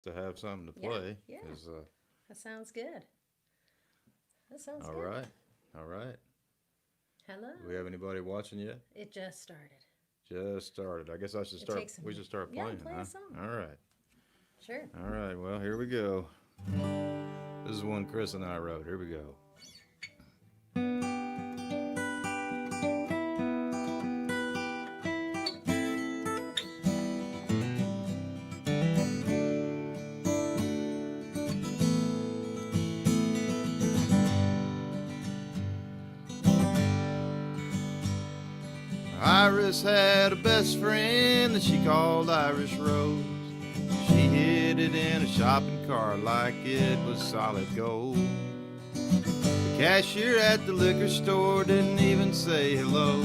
to have something to Yeah, play. yeah. 'Cause, That sounds good. That sounds all good. right, all right. Hello. Do we have anybody watching yet? It just started. Just started. I guess I should It start. takes a We minute. should start Yeah, playing, play a huh? song. All right, Sure. all right. Well, here we go. This is one Chris and I wrote. Here we go. Iris had a best friend that she called Irish Rose. She hid it in a shopping cart like it was solid gold. The cashier at the liquor store didn't even say hello.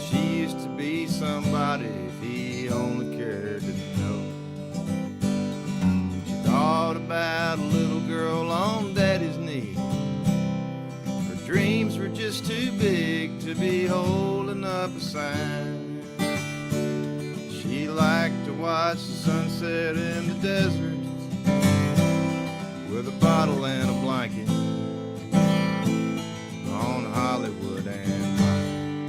She used to be somebody if he only cared to know. She thought about a little girl on daddy's knee. Her dreams were just too big to be holding up a sign. She liked to watch the sunset in the desert with a bottle and a blanket on Hollywood and Vine.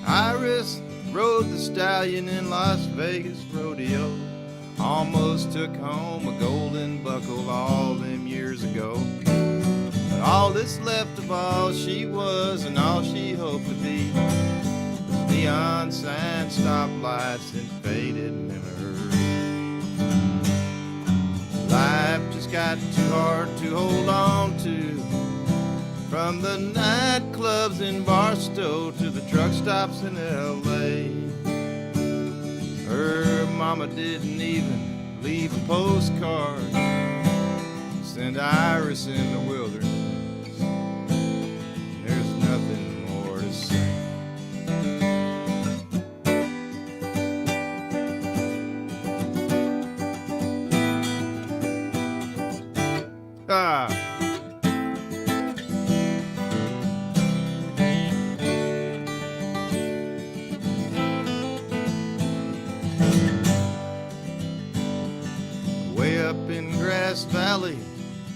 Iris rode the stallion in Las Vegas rodeo. Almost took home a golden buckle all them years ago. But all that's left of all she was and all she hoped to be was neon signs, stoplights, and faded memories. Life just got too hard to hold on to. From the nightclubs in Barstow to the truck stops in L.A. Her mama didn't even leave a postcard. Send Iris in the wilderness. There's nothing more to say. Ah! Way up in Grass Valley,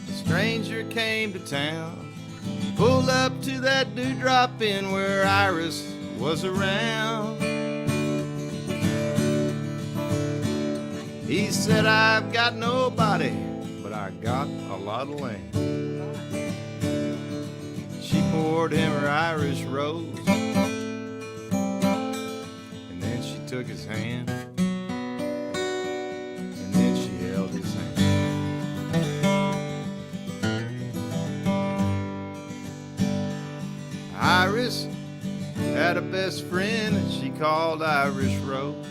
a stranger came to town. Pulled up to that dewdrop inn where Iris was around. He said, I've got nobody, but I got a lot of land. She poured him her Irish rose, and then she took his hand, and then she held his hand. Iris had a best friend that she called Irish Rose.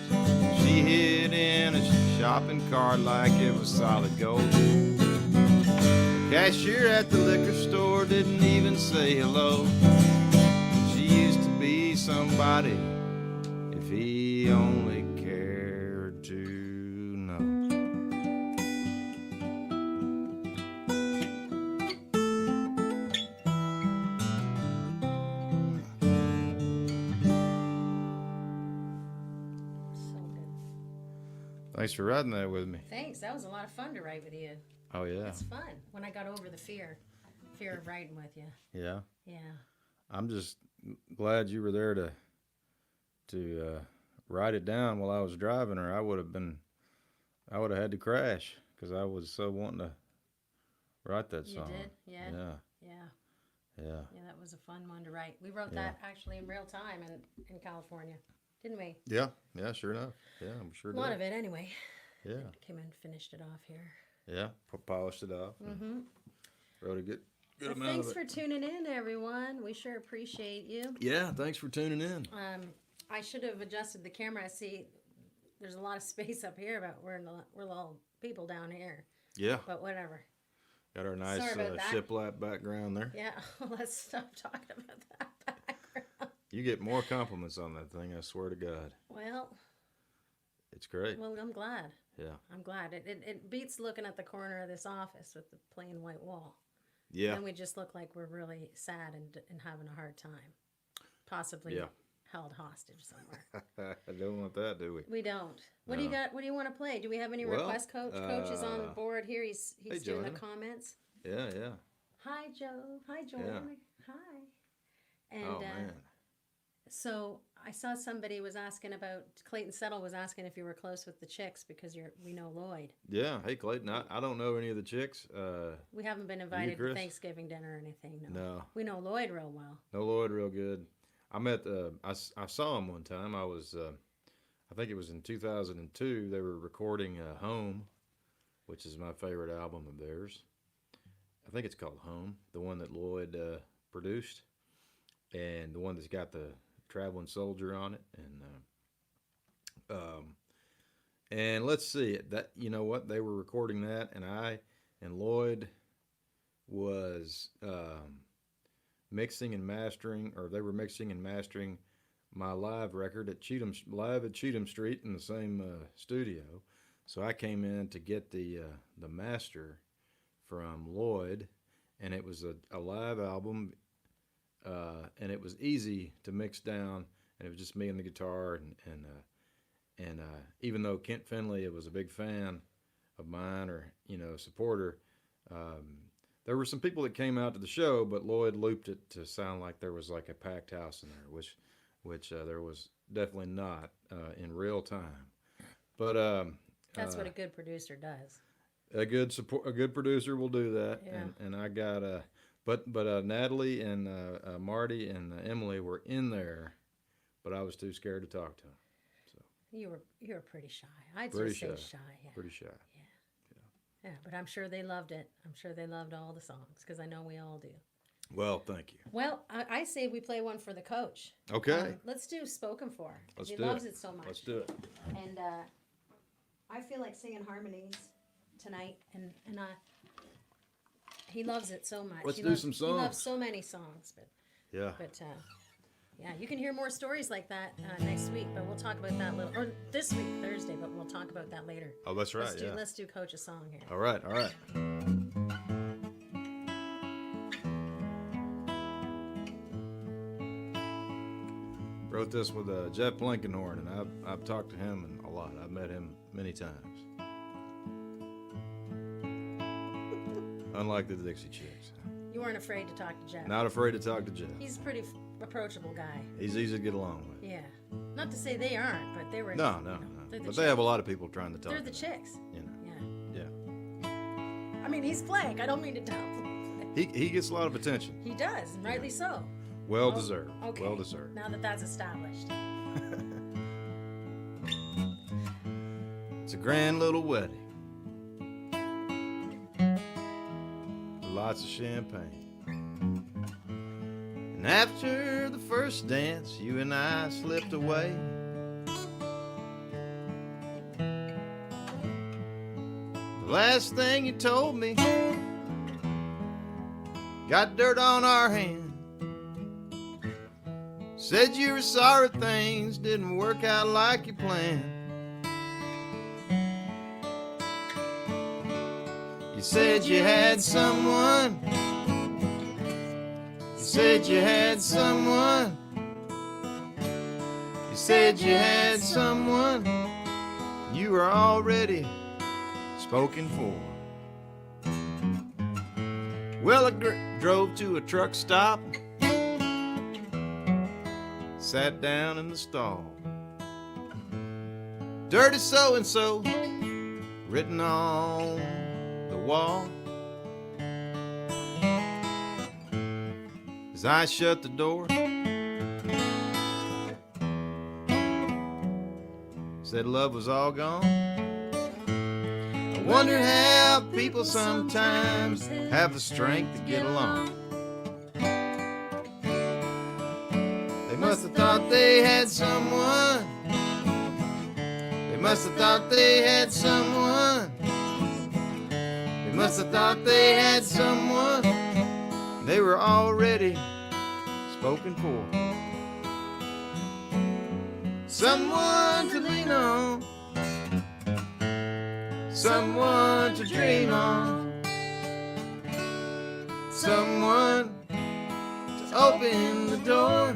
She hid in a shopping cart like it was solid gold. The cashier at the liquor store didn't even say hello. She used to be somebody if he only cared to know. So good. Thanks for writing that with me. Thanks. That was a lot of fun to write with you. Oh yeah, It's fun when I got over the fear of writing with you. yeah. Yeah. I'm just glad you were there to write it down while I was driving, or I would have had to crash because I was so wanting to write that You song. did? Yeah. Yeah, Yeah. yeah, Yeah, that was a fun one to write. We wrote yeah, that actually in real time in California, didn't we? yeah, yeah. Sure enough. Yeah, I'm sure A lot did. of it anyway. Yeah, Came and finished it off here. yeah. Polished it off. And Mm-hmm. wrote a good Well, amount thanks of it. for tuning in, everyone. We sure appreciate you. Yeah, thanks for tuning in. I should have adjusted the camera. I see there's a lot of space up here, but we're little people down here. Yeah, But whatever. got our nice Sorry about that. shiplap background there. Yeah, let's stop talking about that background. You get more compliments on that thing. I swear to God, Well, it's great. well, I'm glad. Yeah, I'm glad. It beats looking at the corner of this office with the plain white wall. yeah, Then we just look like we're really sad and having a hard time. Possibly yeah. held hostage somewhere. I don't want that, do we? We don't. What do you No. got? What do you want to play? Do we have any Well, requests, Coach? Coach is on the board here. He's hey, doing the Joanna. comments. Yeah. Hi, Joe. Hi, Joanna. Hi. And Oh, man. so I saw somebody was asking about Clayton Settle was asking if you were close with the Chicks because we know Lloyd. Yeah. Hey, Clayton, I don't know any of the chicks. We haven't been invited to Chris? Thanksgiving dinner or anything. No. We know Lloyd real well. No, Lloyd real good. I met, I saw him one time. I was, I think it was in 2002. They were recording Home, which is my favorite album of theirs. I think it's called Home, the one that Lloyd produced, and the one that's got the Traveling Soldier on it. And let's see that. You know what? They were recording that, and Lloyd was mixing and mastering, or they were mixing and mastering my live record at Cheatham Street in the same studio. So I came in to get the master from Lloyd, and it was a live album, and it was easy to mix down, and it was just me and the guitar, and even though Kent Finley was a big fan of mine, or supporter, there were some people that came out to the show, but Lloyd looped it to sound like there was like a packed house in there, which there was definitely not in real time. But That's what a good producer does. A good producer will do that. Yeah. And I got but Natalie and Marty and Emily were in there, but I was too scared to talk to them. So You were pretty shy. I'd Pretty just say shy. shy. Yeah. pretty shy. Yeah, but I'm sure they loved it. I'm sure they loved all the songs because I know we all do. Well, thank you. Well, I say we play one for the coach. Okay. Let's do Spoken For. Let's He do loves it. it so much. Let's do it. And I feel like singing harmonies tonight, and he loves it so much. Let's He do loves, some He loves songs. so many songs, Yeah. but yeah, you can hear more stories like that next week. But we'll talk about that or this week, Thursday. But we'll talk about that later. Oh, that's right. Let's do Coach's song here. All right. Wrote this with Jeff Blankenhorn, and I've talked to him a lot. I've met him many times. Unlike the Dixie Chicks. You weren't afraid to talk to Jeff. Not afraid to talk to Jeff. He's a pretty approachable guy. He's easy to get along with. Yeah. Not to say they aren't, but they were. No. They're the But they have a lot of people trying to talk They're to the them, chicks. Yeah. Yeah. I mean, he's blank. I don't mean to downplay. He gets a lot of attention. He does, and rightly so. Well deserved. Okay. Well deserved. Now that that's established. It's a grand little wedding. Lots of champagne. And after the first dance, you and I slipped away. The last thing you told me got dirt on our hands. Said you were sorry things didn't work out like you planned. You said you had someone. You said you had someone. You said you had someone. You were already spoken for. Well, I drove to a truck stop, sat down in the stall. Dirty so-and-so written on the wall. As I shut the door, said love was all gone. I wonder how people sometimes have the strength to get along. They must have thought they had someone. They must have thought they had someone. They must have thought they had someone. They were already spoken for. Someone to lean on. Someone to dream on. Someone to open the door.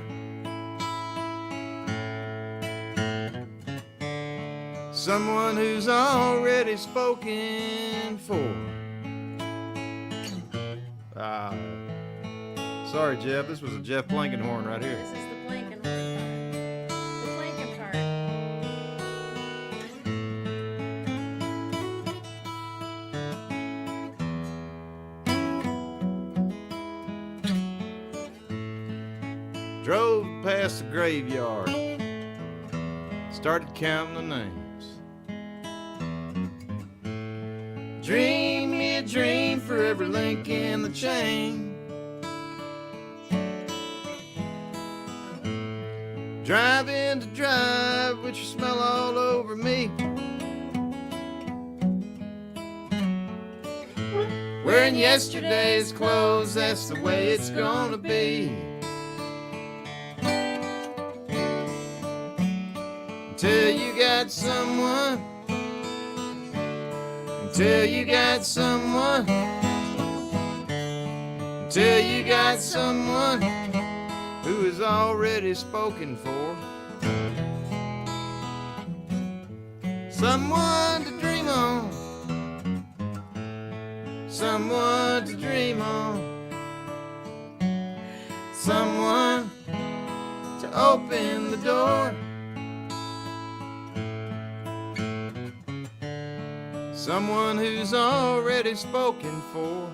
someone who's already spoken for. Sorry, Jeff. This was a Jeff Blankenhorn right here. This is the Blankenhorn part. The Blanken part. Drove past the graveyard, started counting the names. Dream me a dream for every link in the chain. Driving to drive with your smell all over me. Wearing yesterday's clothes, that's the way it's gonna be. Until you got someone, until you got someone, until you got someone who is already spoken for. Someone to dream on, someone to dream on, someone to open the door. Someone who's already spoken for.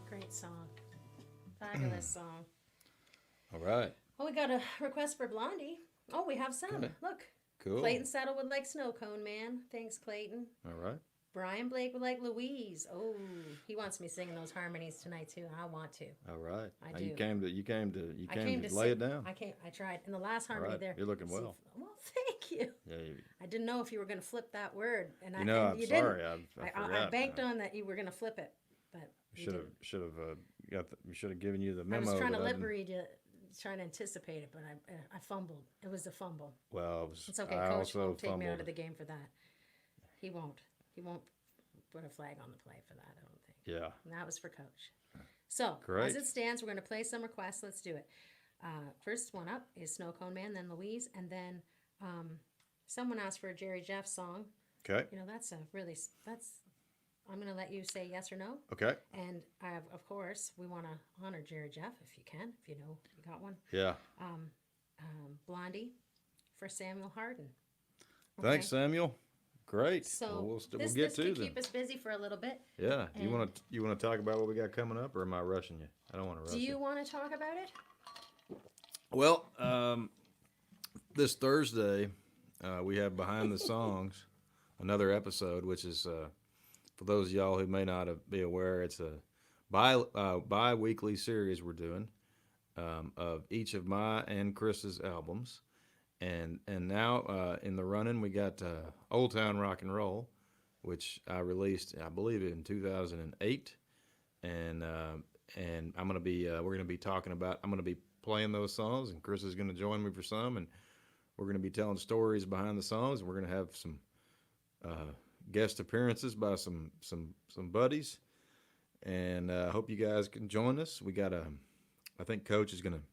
Great song. Fabulous song. All right. Oh, we got a request for Blondie. Oh, we have some. Okay. Look. Cool. Clayton Settle would like Snow Cone Man. Thanks, Clayton. All right. Brian Blake would like Louise. Oh, he wants me singing those harmonies tonight too. I want to. All right. I do. You came to lay sing. it down. I tried. In the last harmony right. there. You're looking well. Well, thank you. Yeah. I didn't know if you were going to flip that word, and I'm you sorry. didn't. I I banked on that you were going to flip it, but we should have given you the memo. I was trying to lip read you, trying to anticipate it, but I fumbled. It was a fumble. Well, it's okay. Coach won't take me out of the game for that. He won't. He won't put a flag on the play for that, I don't think. Yeah. And that was for Coach. So, Great. as it stands, we're going to play some requests. Let's do it. First one up is Snow Cone Man, then Louise, and then someone asked for a Jerry Jeff song. Okay. You know, I'm going to let you say yes or no. Okay. And, of course, we want to honor Jerry Jeff, if you can, if you know you got one. Yeah. Blondie for Samuel Harden. Okay. Thanks, Samuel. Great. So we'll get to them. Keep us busy for a little bit. Yeah. You want to talk about what we got coming up, or am I rushing you? I don't want to rush you. Do you want to talk about it? Well, this Thursday we have Behind the Songs, another episode, which is for those of y'all who may not be aware, it's a bi-weekly series we're doing of each of my and Chris's albums. And now in the running, we got Old Town Rock and Roll, which I released, I believe, in 2008. And I'm gonna be we're gonna be talking about. I'm gonna be playing those songs, and Chris is gonna join me for some, and we're gonna be telling stories behind the songs, and we're gonna have some guest appearances by some buddies, and I hope you guys can join us. We got I think Coach is gonna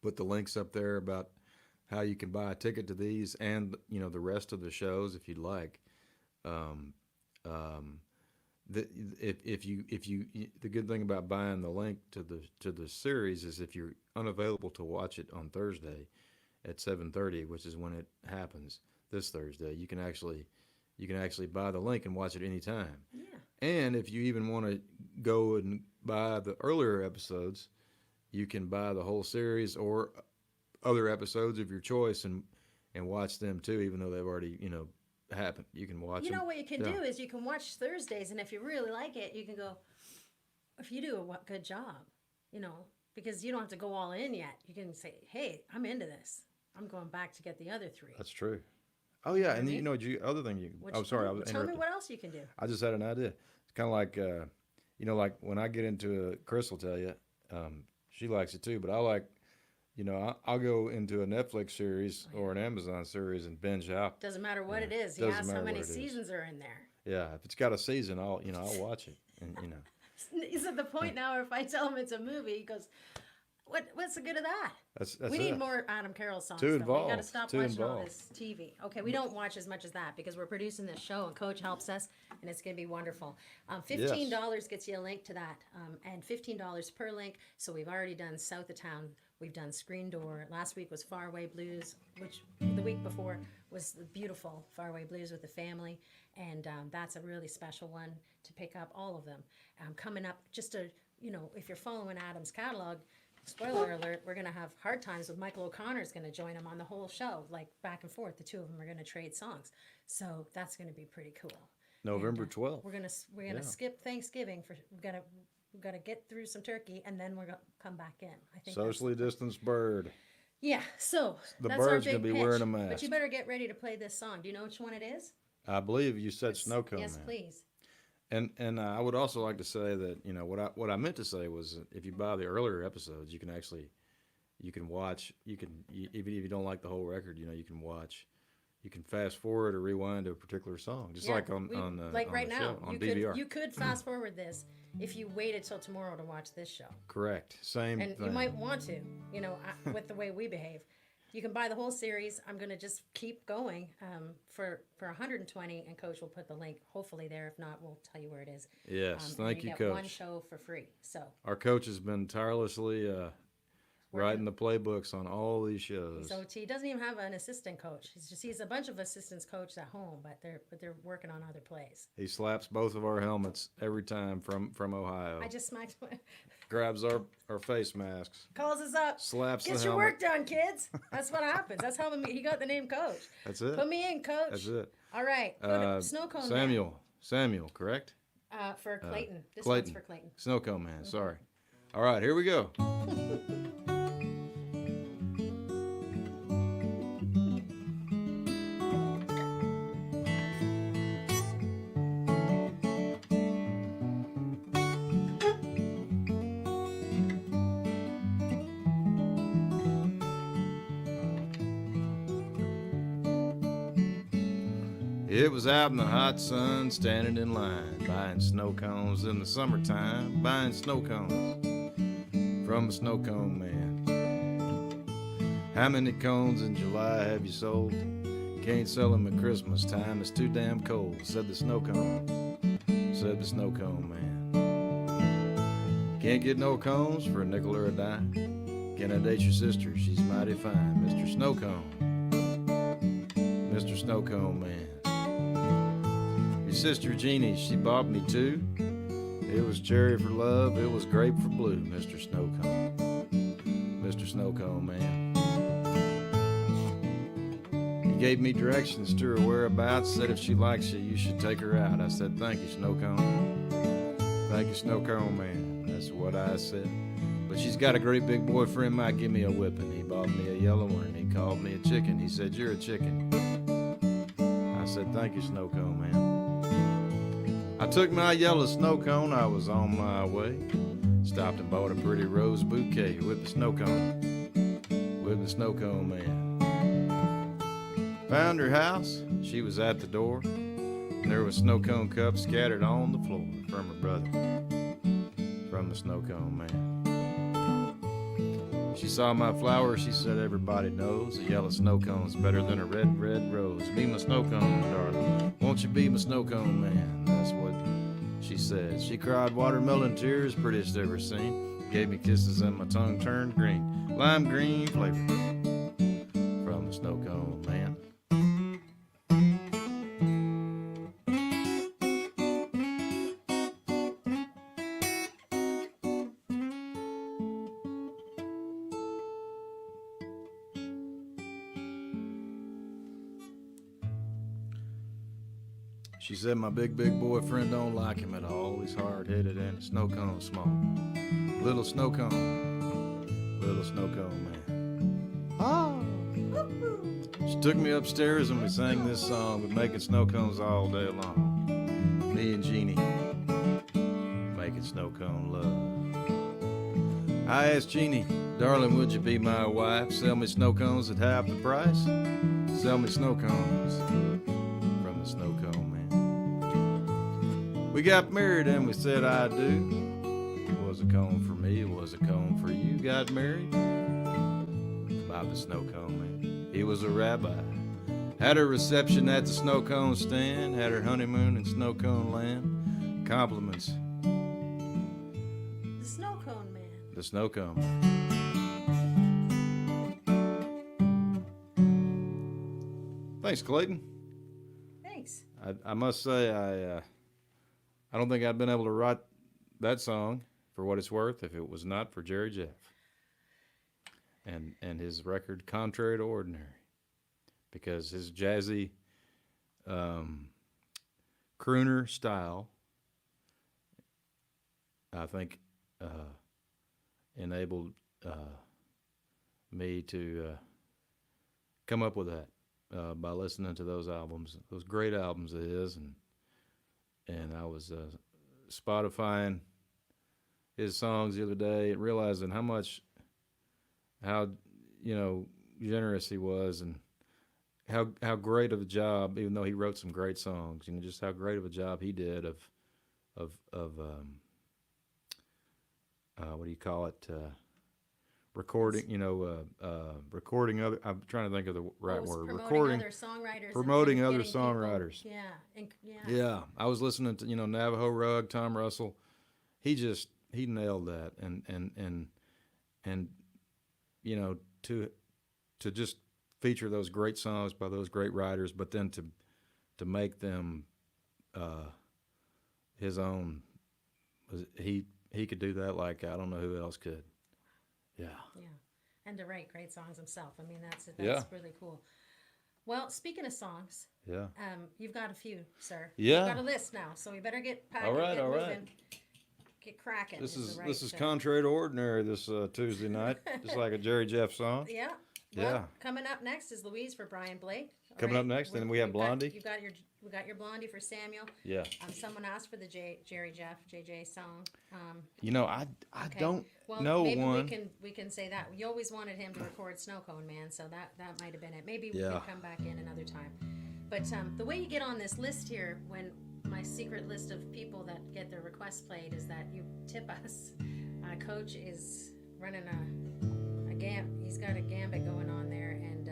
put the links up there about how you can buy a ticket to these, and the rest of the shows if you'd like. The good thing about buying the link to the series is if you're unavailable to watch it on Thursday at 7:30, which is when it happens this Thursday, you can actually buy the link and watch it anytime. Yeah. And if you even want to go and buy the earlier episodes, you can buy the whole series or other episodes of your choice and watch them too, even though they've already happened. You can watch them. What you can do is you can watch Thursdays, and if you really like it, you can go, if you do a good job, because you don't have to go all in yet. You can say, hey, I'm into this. I'm going back to get the other three. That's true. Oh yeah, and other thing sorry, I was Tell me interrupted. what else you can do. I just had an idea. It's kind of like like when I get into Chris will tell you, she likes it too, but I like. I'll go into a Netflix series or an Amazon series and binge out. Doesn't matter what it is. You ask how many seasons are in there. Yeah, if it's got a season, I'll watch it. And He's at the point now where if I tell him it's a movie, he goes, What's the good of that? That's We it. need more Adam Carroll songs. Too though. We involved. got to stop Too watching all involved. this TV. Okay, we don't watch as much as that because we're producing this show and Coach helps us, and it's going to be wonderful. $15 gets you a link to that, and $15 per link. So we've already done South of Town. We've done Screen Door. Last week was Faraway Blues, which the week before was the beautiful Faraway Blues with the family, and that's a really special one to pick up. All of them coming up. Just to if you're following Adam's catalog. Spoiler alert, we're going to have Hard Times with Michael O'Connor's going to join him on the whole show, like back and forth. The two of them are going to trade songs. So that's going to be pretty cool. November 12th. We're going to skip Thanksgiving we've got to get through some turkey and then we're going to come back in. I think Socially distanced bird. Yeah, so The that's bird's our big gonna be pitch. wearing a mask. But you better get ready to play this song. Do you know which one it is? I believe you said Snow Cone Yes, Man. please. And I would also like to say that what I meant to say was if you buy the earlier episodes, you can watch even if you don't like the whole record, you can watch, you can fast forward or rewind to a particular song, just like on right the now show, on you DVR. you could fast forward this if you waited till tomorrow to watch this show. Correct. Same And thing. you might want to, with the way we behave. You can buy the whole series. I'm going to just keep going for 120, and Coach will put the link hopefully there. If not, we'll tell you where it is. Yes, and thank you, get Coach. one show for free. So Our coach has been tirelessly writing the playbooks on all these shows. So he doesn't even have an assistant coach. He's a bunch of assistants coached at home, but they're working on other plays. He slaps both of our helmets every time from Ohio. I just smacked. Grabs our face masks. Calls us up. Slaps Get the your helmet. work done, kids. That's what happens. That's how he got the name Coach. That's it. Put me in, Coach. That's it. All right. Snow Cone Samuel, correct? Man. For Clayton. This Clayton. one's for Clayton. Snow Cone Man, sorry. All right, here we go. It was out in the hot sun, standing in line, buying snow cones in the summertime, buying snow cones from a snow cone man. How many cones in July have you sold? Can't sell them at Christmas time, it's too damn cold, said the snow cone, said the snow cone man. Can't get no cones for a nickel or a dime. Can I date your sister? She's mighty fine, Mr. Snow Cone, Mr. Snow Cone man. Your sister Jeannie, she bought me two. It was cherry for love, it was grape for blue, Mr. Snow Cone, Mr. Snow Cone man. He gave me directions to her whereabouts, said if she likes you, you should take her out. I said, thank you, Snow Cone. Thank you, Snow Cone man. That's what I said. But she's got a great big boyfriend, might give me a whipping. He bought me a yellow one, he called me a chicken. He said, you're a chicken. I said, thank you, Snow Cone man. I took my yellow snow cone, I was on my way. Stopped and bought a pretty rose bouquet with the snow cone, with the snow cone man. Found her house, she was at the door, and there was snow cone cups scattered on the floor from her brother, from the snow cone man. She saw my flower, she said everybody knows a yellow snow cone's better than a red, red rose. Be my snow cone, darling, won't you be my snow cone man? That's what she said. She cried watermelon tears, prettiest ever seen. Gave me kisses and my tongue turned green, lime green flavor from the snow cone man. She said my big boyfriend don't like him at all. He's hard-headed and a snow cone small. Little snow cone man. Oh. She took me upstairs and we sang this song. We're making snow cones all day long. Me and Jeannie making snow cone love. I asked Jeannie, darling, would you be my wife? Sell me snow cones at half the price. Sell me snow cones from the snow cone man. We got married and we said I do. It was a cone for me, it was a cone for you. got married by the snow cone man. He was a rabbi. Had her reception at the snow cone stand. Had her honeymoon in snow cone land. Compliments. The snow cone man. The snow cone. Thanks, Clayton. Thanks. I must say I don't think I'd been able to write that song for what it's worth if it was not for Jerry Jeff and his record Contrary to Ordinary, because his jazzy crooner style, I think, enabled me to come up with that by listening to those albums, those great albums of his, and I was Spotifying his songs the other day and realizing how generous he was, and how great of a job, even though he wrote some great songs, just how great of a job he did of what do you call it, recording, recording other, I'm trying to think of the right word, promoting other songwriters, promoting other getting songwriters. People, yeah. Yeah, I was listening to Navajo Rug, Tom Russell. He nailed that, and to just feature those great songs by those great writers, but then to make them his own. He could do that like I don't know who else could. Yeah. Yeah, and to write great songs himself. I mean, that's Yeah. really cool. Well, speaking of songs, Yeah. You've got a few, sir. Yeah. You've got a list now, so we better get packing, All right, get all moving, right. get cracking. This is the this is right, contrary to ordinary this Tuesday night, just like a Jerry Jeff song. Yeah. Yeah. Well, coming up next is Louise for Brian Blake. All Coming up next, and we have Blondie. We got your Blondie for Samuel. Yeah. Someone asked for the Jerry Jeff JJ song. I Okay. don't Well, know maybe one. we can say that you always wanted him to record Snow Cone Man, so that might have been it. Maybe we Yeah. can come back in another time. But the way you get on this list here, when my secret list of people that get their requests played, is that you tip us. Coach is running he's got a gambit going on there, and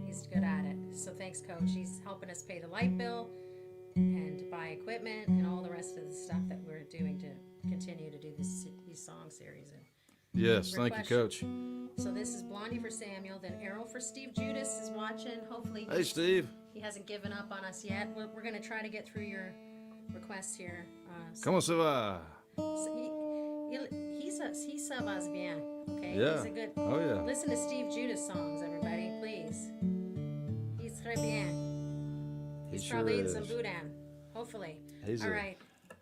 he's good at it. So thanks, Coach. He's helping us pay the light bill and buy equipment and all the rest of the stuff that we're doing to continue to do these song series. And Yes, thank you, Coach. so this is Blondie for Samuel, then Errol for Steve Judas is watching. Hopefully Hey, Steve. he hasn't given up on us yet. We're going to try to get through your requests here. Comment ça va? He ça va bien, okay? Yeah. He's a good... Oh, yeah. Listen to Steve Judas songs, everybody, please. He's très bien. He He's sure probably in is. some boudin, hopefully. He's All a- right.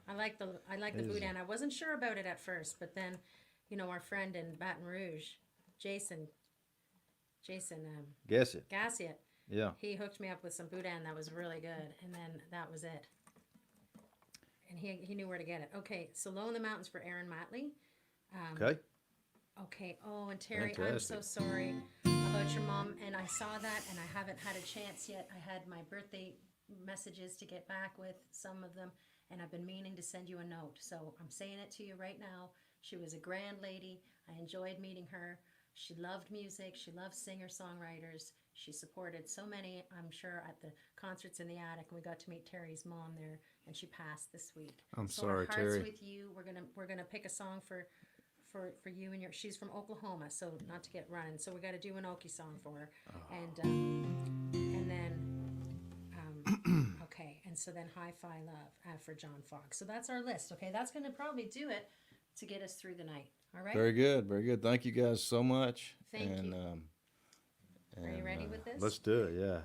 I like the boudin. I wasn't sure about it at first, but then, our friend in Baton Rouge, Jason Guess it. Gassiet, Yeah. he hooked me up with some boudin that was really good, and then that was it. And he knew where to get it. Okay, so Low in the Mountains for Aaron Matley. Okay. Okay. Oh, and Terry, Fantastic. I'm so sorry about your mom. And I saw that, and I haven't had a chance yet. I had my birthday messages to get back with, some of them, and I've been meaning to send you a note. So I'm saying it to you right now. She was a grand lady. I enjoyed meeting her. She loved music. She loved singer-songwriters. She supported so many, I'm sure, at the concerts in the attic. And we got to meet Terry's mom there, and she passed this week. I'm So sorry, our hearts Terry. with you. We're gonna pick a song for you and she's from Oklahoma, so not to get running. So we got to do an Okie song for her, and then okay, and so then Hi-Fi Love for John Fox. So that's our list. Okay, that's gonna probably do it to get us through the night. All right. Very good. Very good. Thank you guys so much. Thank you. And, Are you ready with this? Let's do it. Yeah.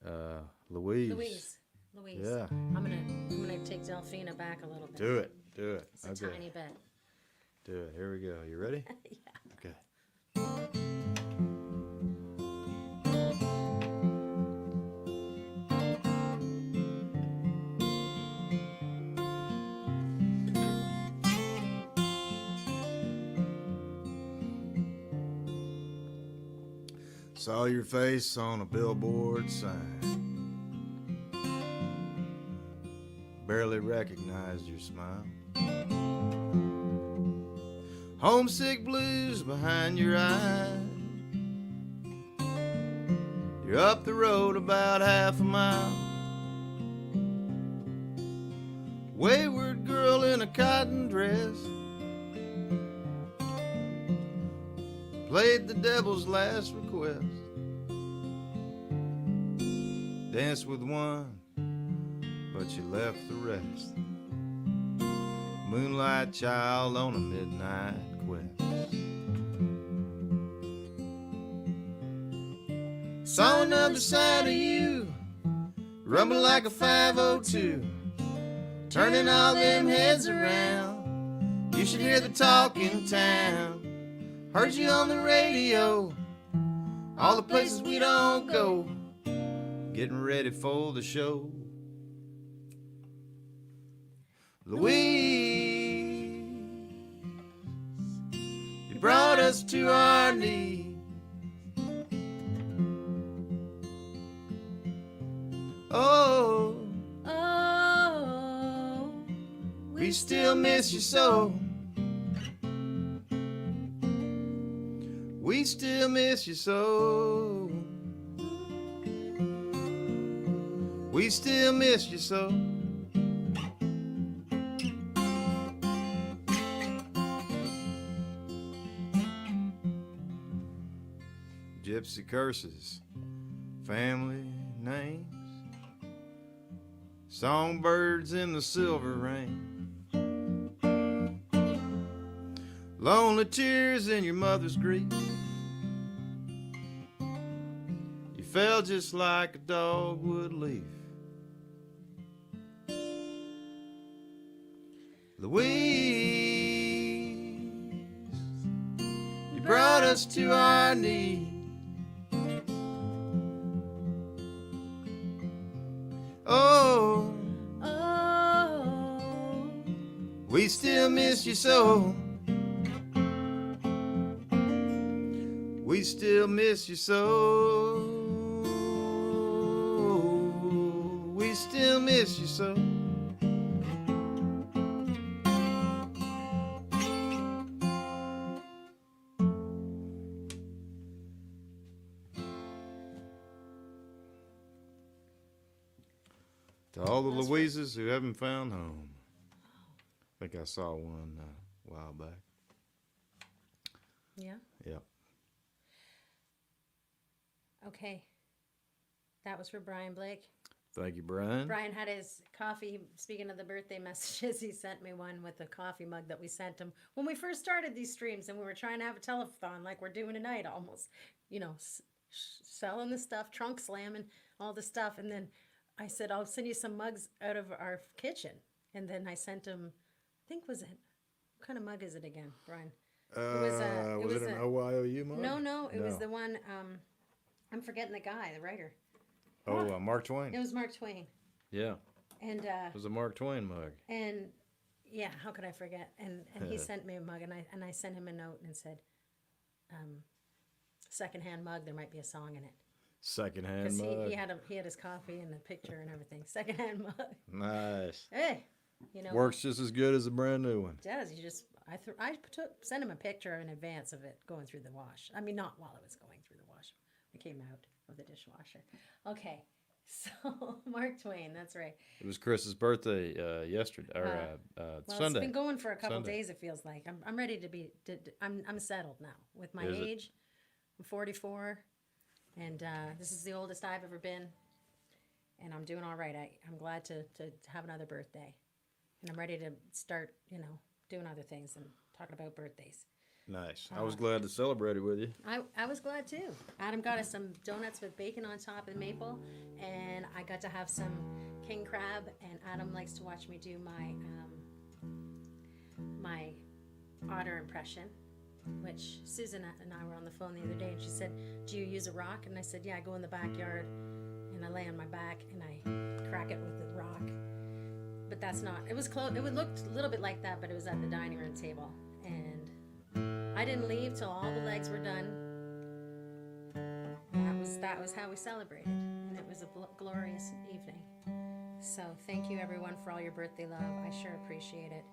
Yeah. Louise. Louise. Yeah. I'm gonna take Delphina back a little bit. Do it. Do it. Just a tiny bit. Do it. Here we go. You ready? Yeah. Okay. Saw your face on a billboard sign. Barely recognized your smile. Homesick blues behind your eyes. You're up the road about half a mile. Wayward girl in a cotton dress played the devil's last request. Danced with one, but you left the rest. Moonlight child on a midnight quest. Saw another side of you, rumble like a 502, turning all them heads around. You should hear the talk in town. Heard you on the radio, all the places we don't go. Getting ready for the show. Louise, you brought us to our knees. Oh, Oh, we still miss you so. We still miss you so. We still miss you so. Gypsy curses, family names, songbirds in the silver rain, lonely tears in your mother's grief. You fell just like a dogwood leaf. Louise, you brought us to our knees. Oh, oh, we still miss you so. We still miss you so. We still miss you so. To all the Louises who haven't found home. I think I saw one a while back. yeah. Yep. Okay. That was for Brian Blake. Thank you, Brian. Brian had his coffee. Speaking of the birthday messages, he sent me one with a coffee mug that we sent him when we first started these streams, and we were trying to have a telethon like we're doing tonight, almost. You know, selling the stuff, trunk slamming, all the stuff, and then I said I'll send you some mugs out of our kitchen, and then I sent him. I think what kind of mug is it again, Brian? Was it an OYOU mug? No, it was the one. I'm forgetting the guy, the writer. Oh, Mark Twain. It was Mark Twain. Yeah. And it was a Mark Twain mug. And yeah, how could I forget? And he sent me a mug, and I sent him a note and said, "Secondhand mug. There might be a song in it." Secondhand mug. Because he had his coffee and the picture and everything. Secondhand mug. Nice. Hey, you know. Works just as good as a brand new one. It does. You just sent him a picture in advance of it going through the wash. I mean, not while it was going through the wash. It came out of the dishwasher. Okay. So Mark Twain, that's right. It was Chris's birthday yesterday or Sunday. It's been going for a couple Sunday. days. It feels like I'm ready to be. I'm settled now with my age. I'm 44, and this is the oldest I've ever been, and I'm doing all right. I'm glad to have another birthday, and I'm ready to start doing other things and talking about birthdays. Nice. I was glad to celebrate it with you. I was glad too. Adam got us some donuts with bacon on top and maple, and I got to have some king crab. And Adam likes to watch me do my otter impression, which Susan and I were on the phone the other day, and she said, "Do you use a rock?" And I said, "Yeah, I go in the backyard and I lay on my back and I crack it with the rock." But that's not. It was close. It looked a little bit like that, but it was at the dining room table, and I didn't leave till all the legs were done. That was how we celebrated, and it was a glorious evening. So thank you everyone for all your birthday love. I sure appreciate it.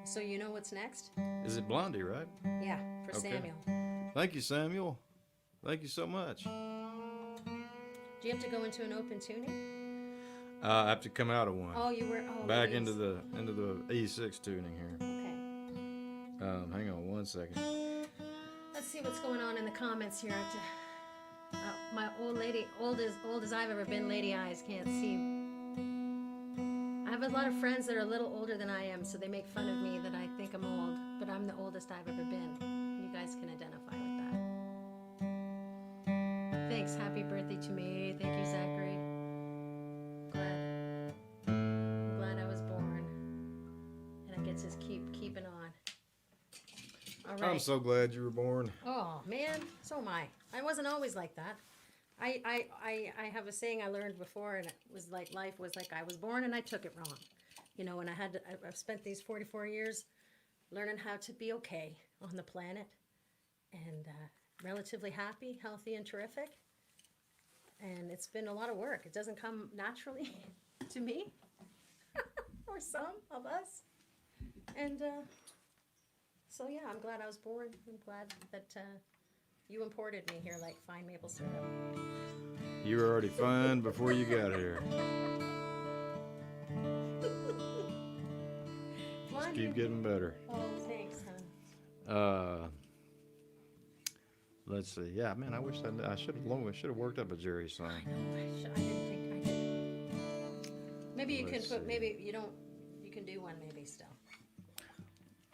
So you know what's next? Is it Blondie, right? Yeah, for Okay. Samuel. Thank you, Samuel. Thank you so much. Do you have to go into an open tuning? I have to come out of one. Oh, you were. Oh, Back please. into the E6 tuning here. Okay. Hang on one second. Let's see what's going on in the comments here. I have to, my old lady, old as I've ever been, lady eyes can't see. I have a lot of friends that are a little older than I am, so they make fun of me that I think I'm old, but I'm the oldest I've ever been. You guys can identify with that. Thanks. Happy birthday to me. Thank you, Zachary. I'm glad I was born, and I get to keep keeping on. All right. I'm so glad you were born. Oh man, so am I. I wasn't always like that. I have a saying I learned before, and it was like life was like I was born and I took it wrong, you know. And I've spent these 44 years learning how to be okay on the planet, and relatively happy, healthy, and terrific. And it's been a lot of work. It doesn't come naturally to me, or some of us, and. So yeah, I'm glad I was born. I'm glad that you imported me here like fine maple syrup. You were already fine before you got here. Just keep getting better. Oh, thanks, hon. Let's see. Yeah, man, I wish I should have worked up a Jerry song. I know. I didn't think I did. Maybe you Let's can put. see. Maybe you don't. You can do one. Maybe still.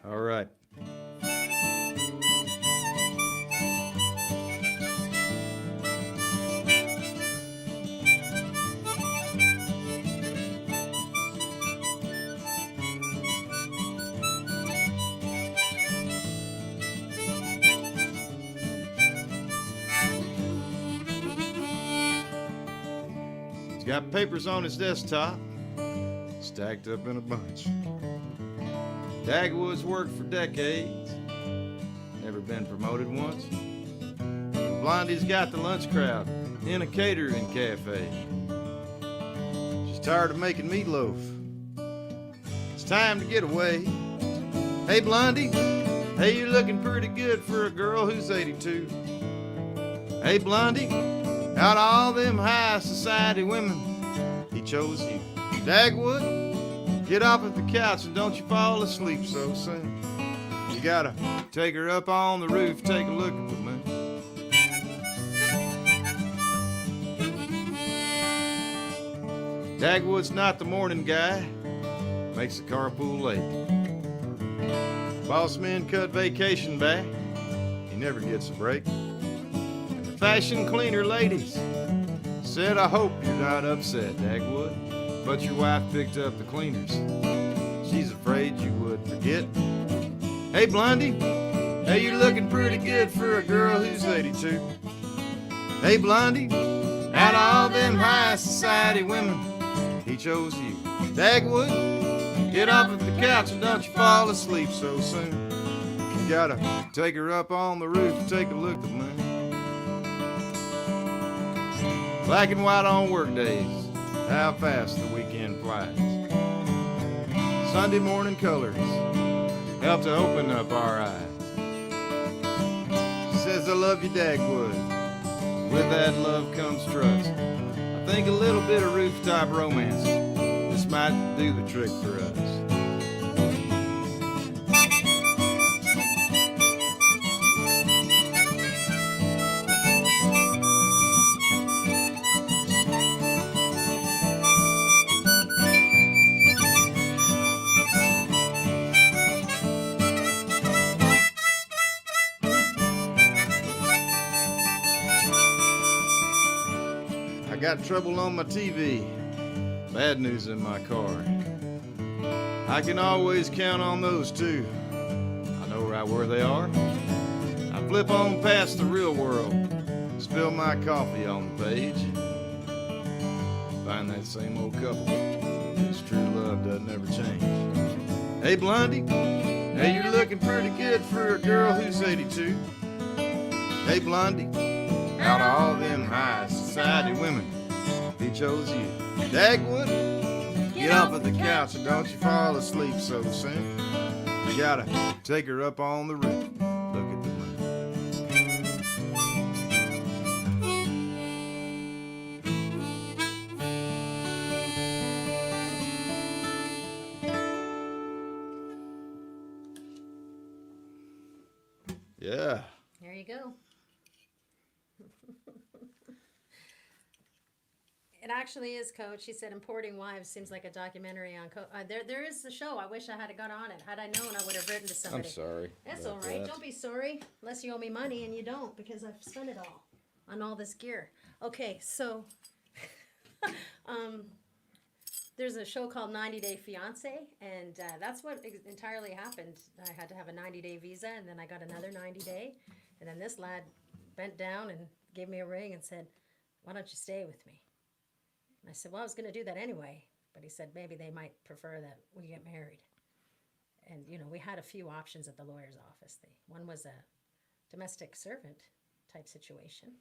All right. He's got papers on his desktop, stacked up in a bunch. Dagwood's worked for decades, never been promoted once. Blondie's got the lunch crowd in a catering cafe. She's tired of making meatloaf. It's time to get away. Hey Blondie, hey, you're looking pretty good for a girl who's 82. Hey Blondie, out of all them high society women, he chose you. Dagwood, get off of the couch and don't you fall asleep so soon. You gotta take her up on the roof, take a look at the moon. Dagwood's not the morning guy, makes the carpool late. Boss men cut vacation back, he never gets a break. And the fashion cleaner ladies said, I hope you're not upset, Dagwood, but your wife picked up the cleaners. She's afraid you would forget. Hey Blondie, hey, you're looking pretty good for a girl who's 82. Hey Blondie, out of all them high society women, he chose you. Dagwood, get off of the couch and don't you fall asleep so soon. You gotta take her up on the roof and take a look at the moon. Black and white on work days, how fast the weekend flies. Sunday morning colors help to open up our eyes. She says, I love you, Dagwood. With that love comes trust. I think a little bit of rooftop romance, this might do the trick for us. I got trouble on my TV, bad news in my car. I can always count on those two. I know right where they are. I flip on past the real world, spill my coffee on the page. Find that same old couple, whose true love doesn't ever change. Hey Blondie, hey, you're looking pretty good for a girl who's 82. Hey Blondie, out of all them high society women, he chose you. Dagwood, get off of the couch and don't you fall asleep so soon. You gotta take her up on the roof. Look at the moon. Yeah. There you go. It actually is, Coach. He said Importing Wives seems like a documentary on there is the show. I wish I had got on it. Had I known, I would have written to somebody. I'm sorry. That's all right. Don't be sorry. Unless you owe me money, and you don't, because I've spent it all on all this gear. Okay, so there's a show called 90 Day Fiance, and that's what entirely happened. I had to have a 90-day visa, and then I got another 90-day, and then this lad bent down and gave me a ring and said, "Why don't you stay with me?" And I said, "Well, I was going to do that anyway." But he said maybe they might prefer that we get married. And, you know, we had a few options at the lawyer's office. One was a domestic servant type situation.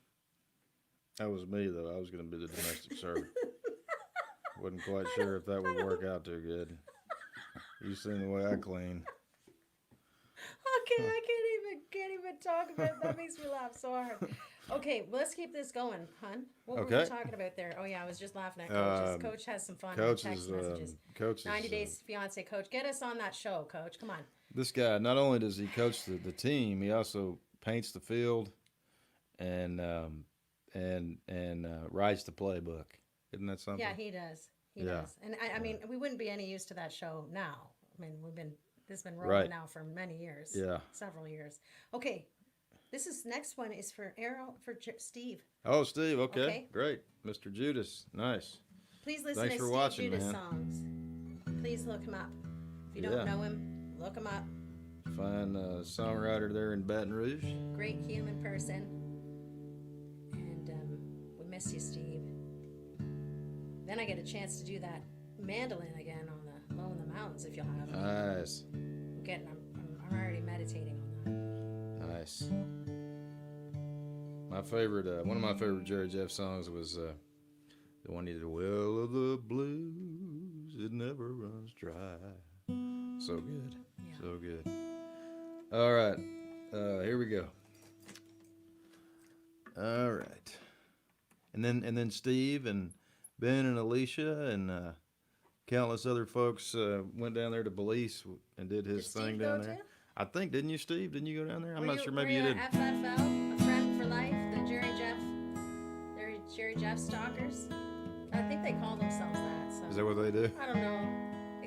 That was me, though. I was going to be the domestic servant. Wasn't quite sure if that would work out too good. You seen the way I clean. Okay, I can't even talk about it. That makes me laugh so hard. Okay, well, let's keep this going, hon. What were we talking about there? Oh yeah, I was just laughing at Coach. Coach has some fun text messages. 90 Days Fiance, Coach. Get us on that show, Coach. Come on. This guy, not only does he coach the team, he also paints the field and writes the playbook. Isn't that something? Yeah, he does. He does. And I mean, we wouldn't be any use to that show now. I mean, this has been rolling now for many years. Yeah. Several years. Okay. Next one is for Steve. Oh, Steve. Okay. Great. Mr. Judas. Nice. Please listen to Steve Judas songs. Please look him up. If you don't know him, look him up. Fine songwriter there in Baton Rouge. Great human person. And we miss you, Steve. Then I get a chance to do that mandolin again on the Low in the Mountains, if you'll have it. Nice. I'm already meditating on that. Nice. My favorite, one of my favorite Jerry Jeff songs was the one he did, "Well of the Blues, it never runs dry." So good. Yeah. So good. All right. Here we go. All right. And then Steve and Ben and Alicia and countless other folks went down there to Belize and did his thing down there. I think, didn't you, Steve? Didn't you go down there? I'm not sure. Maybe you didn't. FFL, a friend for life, the Jerry Jeff stalkers. I think they call themselves that. So. Is that what they do? I don't know.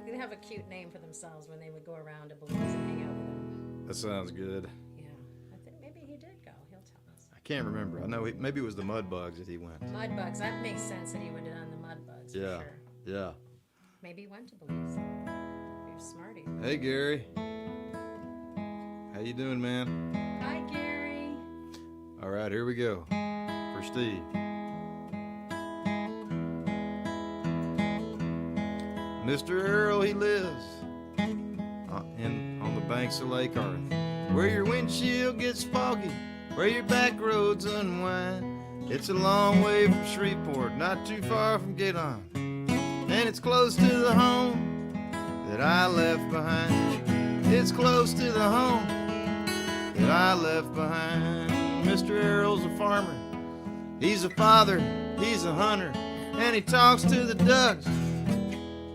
They have a cute name for themselves when they would go around to Belize and hang out with them. That sounds good. Yeah, I think maybe he did go. He'll tell us. I can't remember. I know maybe it was the Mudbugs that he went. Mudbugs. That makes sense that he would have done the Mudbugs. Yeah. For sure. Yeah. Maybe he went to Belize. You're smarty. Hey, Gary. How you doing, man? Hi, Gary. All right, here we go. For Steve. Mr. Earl, he lives on the banks of Lake Arthur, where your windshield gets foggy, where your back roads unwind. It's a long way from Shreveport, not too far from Gaylon, and it's close to the home that I left behind. It's close to the home that I left behind. Mr. Earl's a farmer, he's a father, he's a hunter, and he talks to the ducks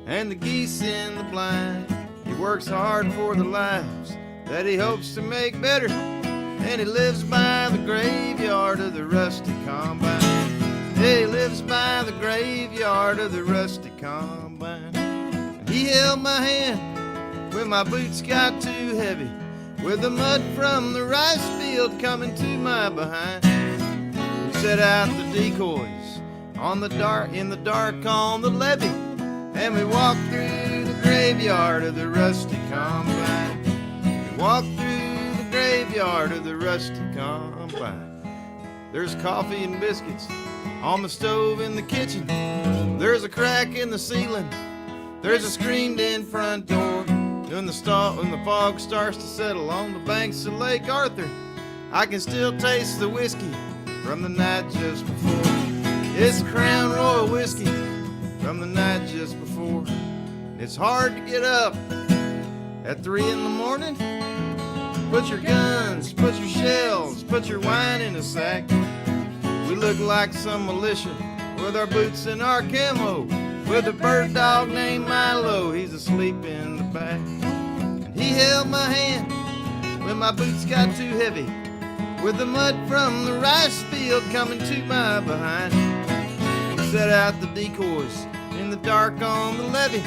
and the geese in the blind. He works hard for the lives that he hopes to make better, and he lives by the graveyard of the rusty combine. Yeah, he lives by the graveyard of the rusty combine. And he held my hand when my boots got too heavy, with the mud from the rice field coming to my behind. We set out the decoys in the dark on the levee, and we walked through the graveyard of the rusty combine. We walked through the graveyard of the rusty combine. There's coffee and biscuits on the stove in the kitchen. There's a crack in the ceiling. There's a screened-in front door. When the fog starts to settle on the banks of Lake Arthur, I can still taste the whiskey from the night just before. It's Crown Royal whiskey from the night just before. It's hard to get up At 3 in the morning, put your guns, put your shells, put your wine in a sack. We look like some militia with our boots and our camo, with a bird dog named Milo, he's asleep in the back. He held my hand when my boots got too heavy, with the mud from the rice field coming to my behind. We set out the decoys in the dark on the levee,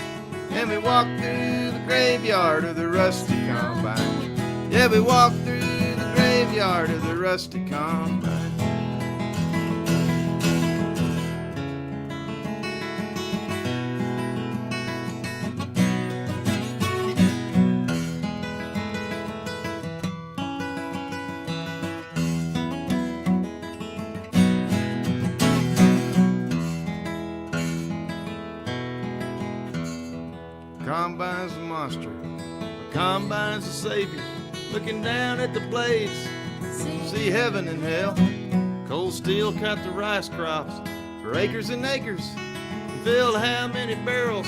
and we walked through the graveyard of the rusty combine. Yeah, we walked through the graveyard of the rusty combine. Combine's a monster, the combine's a savior, looking down at the blades, see heaven and hell. Cold steel cut the rice crops for acres and acres, and filled how many barrels,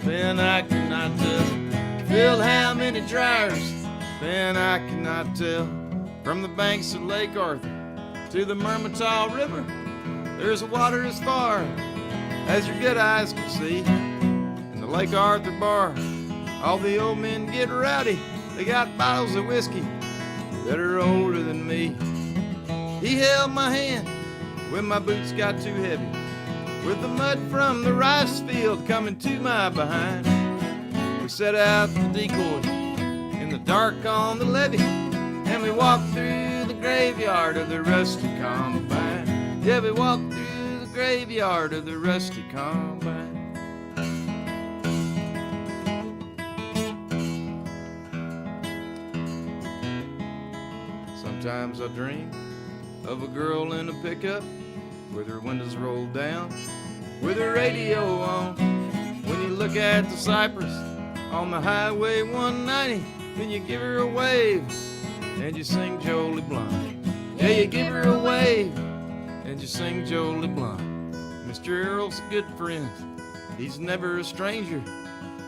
then I cannot tell. Filled how many dryers, then I cannot tell. From the banks of Lake Arthur to the Mermentau River, there's water as far as your good eyes can see. Lake Arthur bar, all the old men get rowdy. They got bottles of whiskey that are older than me. He held my hand when my boots got too heavy, with the mud from the rice field coming to my behind. We set out the decoys in the dark on the levee, and we walked through the graveyard of the rusty combine. Yeah, we walked through the graveyard of the rusty combine. Sometimes I dream of a girl in a pickup with her windows rolled down, with her radio on. When you look at the cypress on the Highway 190, then you give her a wave and you sing Jolie Blondie. Yeah, you give her a wave and you sing Jolie Blondie. Mr. Earl's a good friend, he's never a stranger.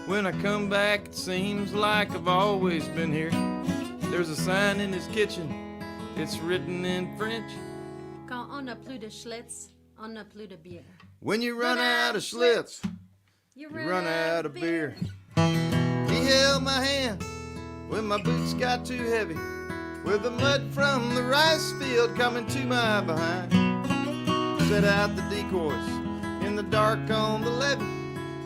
When I come back, it seems like I've always been here. There's a sign in his kitchen, it's written in French. Quand on n'a plus de Schlitz, on n'a plus de bière. When you run out of Schlitz, you run out of beer. He held my hand when my boots got too heavy, with the mud from the rice field coming to my behind. Set out the decoys in the dark on the levee,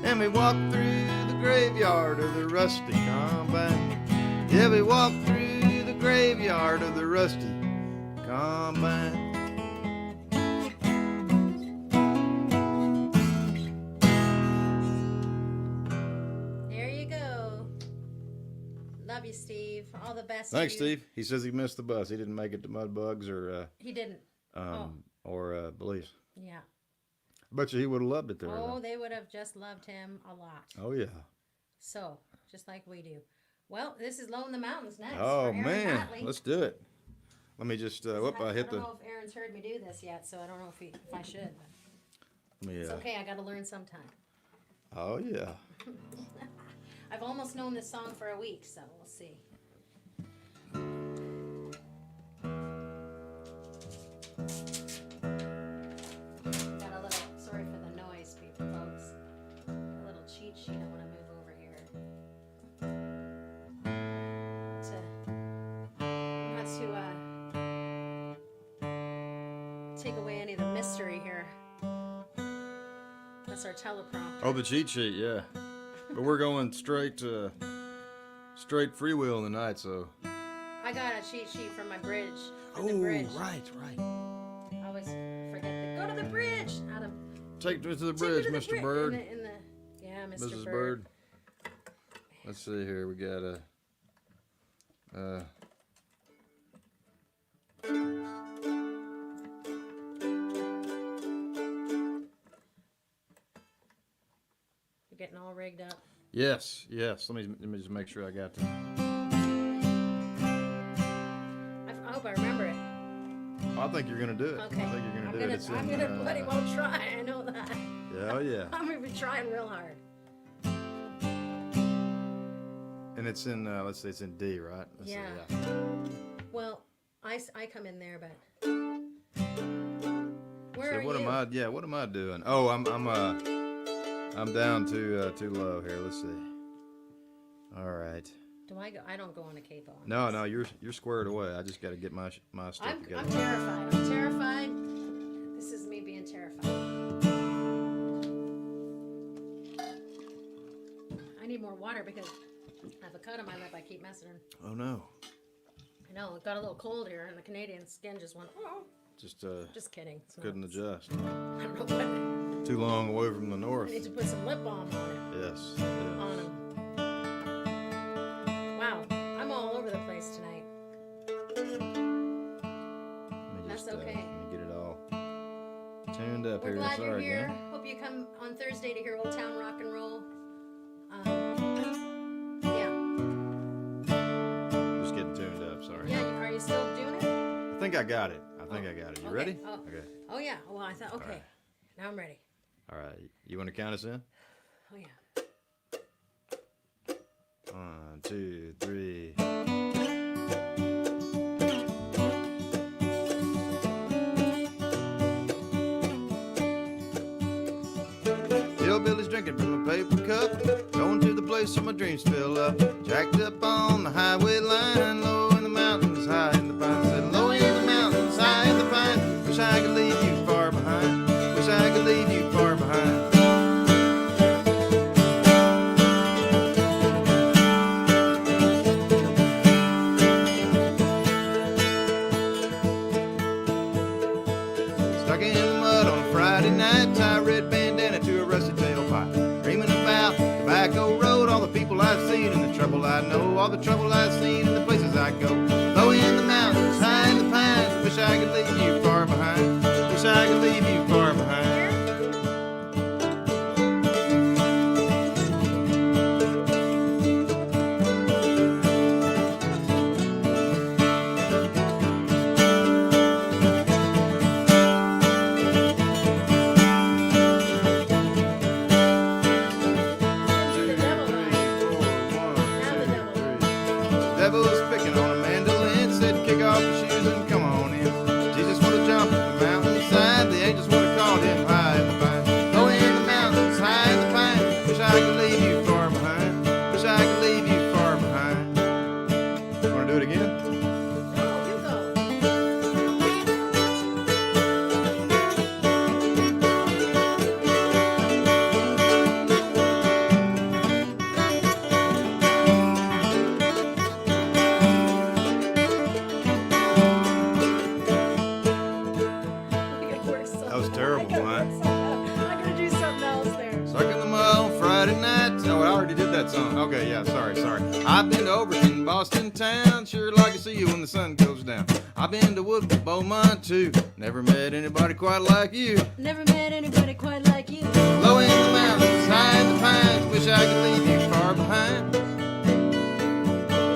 and we walked through the graveyard of the rusty combine. Yeah, we walked through the graveyard of the rusty combine. There you go. Love you, Steve. All the best. Thanks, to you. Steve. He says he missed the bus. He didn't make it to Mudbugs or He didn't. Belize. Yeah. I bet you he would have loved it there. Oh, though. they would have just loved him a lot. Oh yeah. So, just like we do. Well, this is Low in the Mountains next. Oh for Aaron man, Hatley. let's do it. Let me just I I hit don't the. know if Aaron's heard me do this yet, so I don't know if I should. But Let me, it's okay. I got to learn sometime. Oh yeah. I've almost known this song for a week, so we'll see. Got a little. Sorry for the noise, people, folks. A little cheat sheet. I want to move over here. Not to take away any of the mystery here. That's our teleprompter. Oh, the cheat sheet, yeah. But we're going straight freewheel tonight, so. I got a cheat sheet from my bridge. For Oh, the bridge. right. I always forget to go to the bridge. Take me to the Take bridge, me to the Mr. bri- Bird. Yeah, Mr. Mrs. Bird. Bird. Let's see here. We got You're getting all rigged up. yes. Let me just make sure I got that. I hope I remember it. I think you're gonna do it. Okay. I think you're gonna do it. It's I'm in, gonna bloody well try. I know that. Yeah, oh yeah. I'm gonna be trying real hard. And it's in, let's see, it's in D, right? Let's see, Yeah. Well, I come in there, but where So are what you? what am I doing? Oh, I'm down too low here. Let's see. All right. Do I go? I don't go on a capo. No, you're squared away. I just got to get my stuff together. I'm terrified. I'm terrified. This is me being terrified. I need more water because I have a cut on my lip. I keep messing. Oh no. I know it got a little cold here, and the Canadian skin just went. Oh. Just kidding. couldn't adjust. I don't know what. Too long away from the north. I need to put some lip balm on it. Yes. On them. Wow, I'm all over the place tonight. That's okay. Let me get it all tuned up We're here. glad Sorry, you're here. again. Hope you come on Thursday to hear Old Town Rock and Roll. Yeah. Just getting tuned up. Sorry. Yeah, are you still doing it? I think I got it. You okay. ready? Oh. Okay. Oh yeah. Well, I thought. Okay. Right. Now I'm ready. All right. You want to count us in? Oh yeah. 1, 2, 3. Hillbillies drinking from a paper cup, going to the place where my dreams fill up. Jacked up on the highway line, low in the mountains, high in the pines. Said low in the mountains, high in the pines. Wish I could leave you far behind. Wish I could leave you far behind. Stuck in the mud on a Friday night, tie a red bandana to a rusty tailpipe. Dreaming about Tobacco Road, all the people I've seen and the trouble I know, all the trouble I've seen and the places I go. Low in the mountains, high in the pines, wish I could leave you far behind. Wish I could leave you far behind. Devil's picking on a mandolin, said kick off your shoes and come on in. Jesus would have jumped the mountainside, the angels would have called him high in the pine. Low in the mountains, high in the pine, wish I could leave you far behind. Wish I could leave you far behind. Wanna do it again? No, you go. That was terrible, man. I gotta do something else there. Stuck in the mud on Friday night. Oh, I already did that song. Okay, yeah, sorry. I've been to Overton, Boston town. Sure like to see you when the sun goes down. I've been to Woodford, Beaumont too. Never met anybody quite like you. Never met anybody quite like you. Low in the mountains, high in the pines. Wish I could leave you far behind.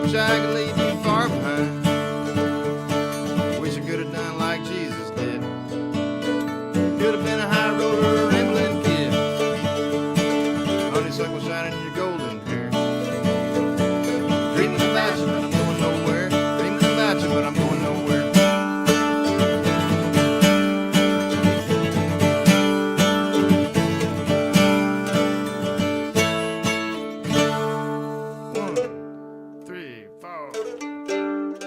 Wish I could leave you far behind. Wish I could have done like Jesus did. Could have been a high roller, rambling kid. Honeysuckle shining in your golden hair. Dreaming about you, but I'm going nowhere. Dreaming about you, but I'm going nowhere. One, 3, 4.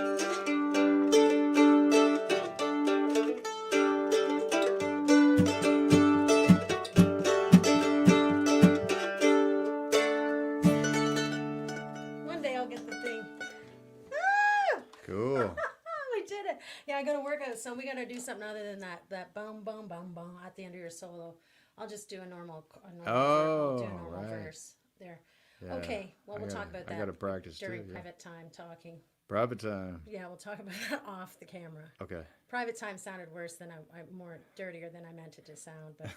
One day I'll get the thing. Ah! Cool. We did it. Yeah, I gotta work out. So we gotta do something other than that boom, boom, boom, boom at the end of your solo. I'll just do a normal Right. verse there. Yeah, Okay, well, we'll talk about that. I gotta practice during too. Yeah. private time talking. Private time. Yeah, we'll talk about that off the camera. Okay. Private time sounded worse than I more dirtier than I meant it to sound, but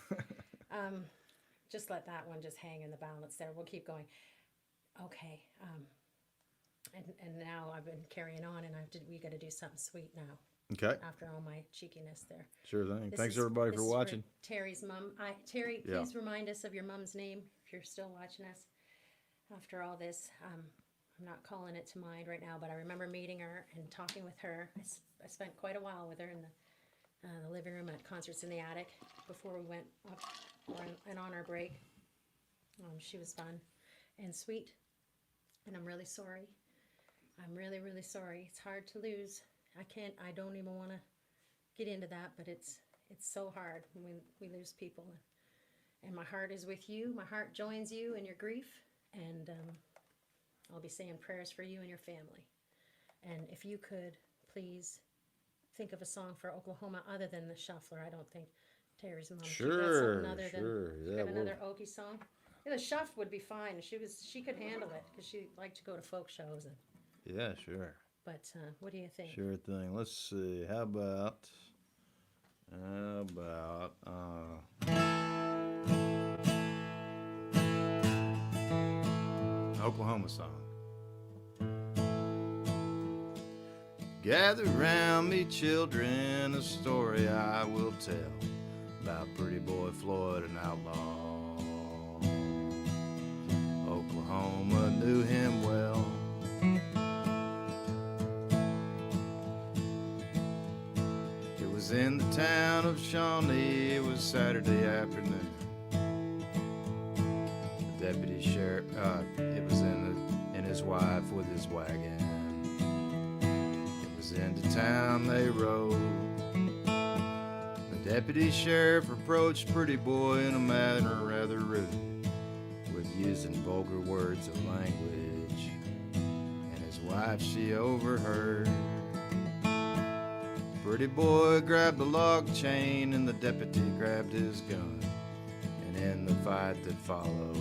just let that one just hang in the balance there. We'll keep going. Okay. And now I've been carrying on, and we got to do something sweet now. Okay. After all my cheekiness there. Sure thing. This Thanks is- everybody this for is watching. Terry's mom. Terry, please remind us of your mom's name if you're still watching us. After all this, I'm not calling it to mind right now, but I remember meeting her and talking with her. I spent quite a while with her in the living room at Concerts in the Attic before we went up and on our break. She was fun and sweet, and I'm really sorry. I'm really, really sorry. It's hard to lose. I don't even want to get into that, but it's so hard when we lose people. And my heart is with you. My heart joins you in your grief, and I'll be saying prayers for you and your family. And if you could, please think of a song for Oklahoma other than the Shuffler. I don't think Terry's mom. Sure, Yeah, another Okie song. Yeah, the Shuff would be fine. She could handle it because she liked to go to folk shows. Yeah, sure. But what do you think? Sure thing. Let's see. How about Oklahoma song. Gather round me, children, a story I will tell about pretty boy Floyd, an outlaw. Oklahoma knew him well. It was in the town of Shawnee. It was Saturday afternoon. The deputy sheriff, it was in his wife with his wagon. It was into town they rode. The deputy sheriff approached pretty boy in a manner rather rude, with using vulgar words of language, and his wife she overheard. Pretty boy grabbed the log chain and the deputy grabbed his gun, and in the fight that followed,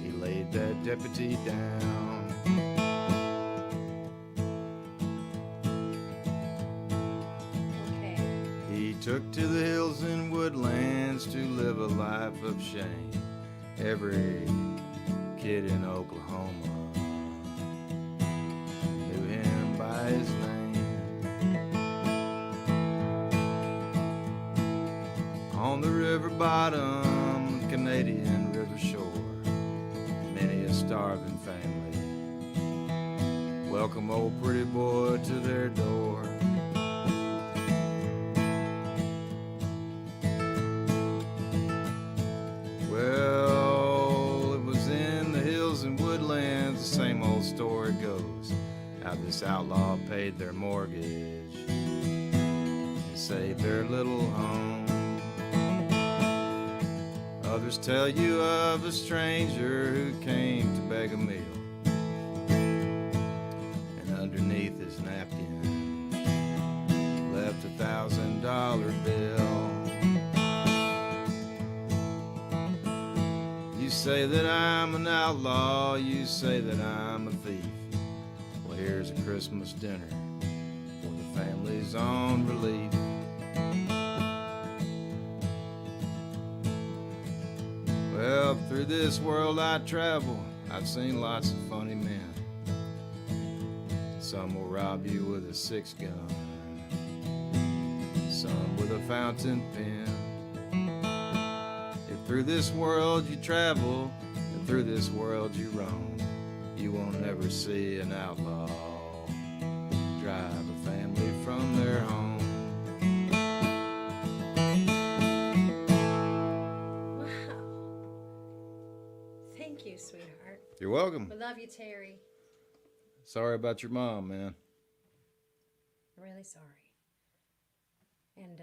he laid that deputy down. Okay. He took to the hills and woodlands to live a life of shame. Every kid in Oklahoma knew him by his name. On the river bottom, Canadian river shore, many a starving family welcome old pretty boy to their door. Well, it was in the hills and woodlands, the same old story goes, how this outlaw paid their mortgage and saved their little home. Others tell you of a stranger who came to beg a meal, and underneath his napkin left $1,000 bill. You say that I'm an outlaw, you say that I'm a thief. Well, here's a Christmas dinner for the family's own relief. Well, through this world I travel, I've seen lots of funny men. Some will rob you with a 6-gun, some with a fountain pen. If through this world you travel, and through this world you roam, you won't never see an outlaw drive a family from their home. Thank you, sweetheart. You're welcome. We love you, Terry. Sorry about your mom, man. I'm really sorry. And